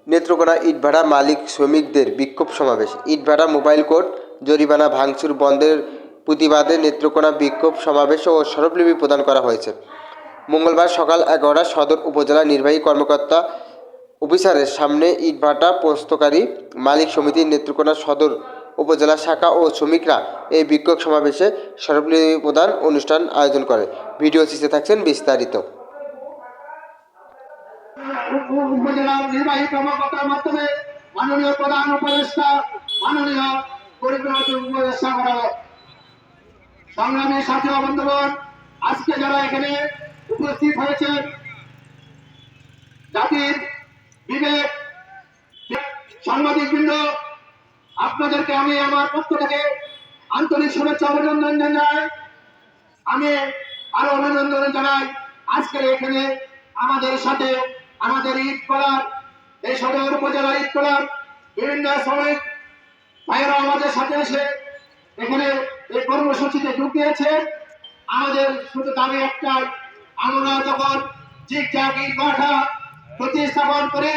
নেত্রকোনা ইটভাটা মালিক শ্রমিকদের বিক্ষোভ সমাবেশ। ইটভাটা মোবাইল কোর্ট জরিমানা ভাঙচুর বন্ধের প্রতিবাদে নেত্রকোনা বিক্ষোভ সমাবেশ ও স্মারকলিপি প্রদান করা হয়েছে। মঙ্গলবার সকাল 11টায় সদর উপজেলা নির্বাহী কর্মকর্তা অফিসারের সামনে ইটভাটা প্রস্তুতকারী মালিক সমিতির নেত্রকোনা সদর উপজেলা শাখা ও শ্রমিকরা এই বিক্ষোভ সমাবেশে স্মারকলিপি প্রদান অনুষ্ঠান আয়োজন করে। ভিডিও চিত্রে থাকছেন বিস্তারিত। উপজেলা নির্বাহী কর্মকর্তার মাধ্যমে মাননীয় প্রধান উপদেষ্টা, মাননীয় পরিকল্পনা উপদেষ্টা করা। সংগ্রামী সাথী ও বন্ধুগণ, আজকে যারা এখানে উপস্থিত হয়েছেন, জাতির বিবেক সাংবাদিকবৃন্দ, আপনাদেরকে আমি আমার পক্ষ থেকে আন্তরিক শুভেচ্ছা অভিনন্দন জানাই। আমি আরো অভিনন্দন জানাই আজকের এখানে আমাদের সাথে আমাদের ঈদ কলার এই সদর উপজেলা ঈদ কলার বিভিন্ন শ্রমিক ভাইয়েরা আমাদের সাথে এসে এখানে এই কর্মসূচিতে যোগ দিয়েছে। আমাদের শুধু দাবি একটাই, আমরা যখন জিগজ্যাগ ইটভাটা প্রতিস্থাপন করে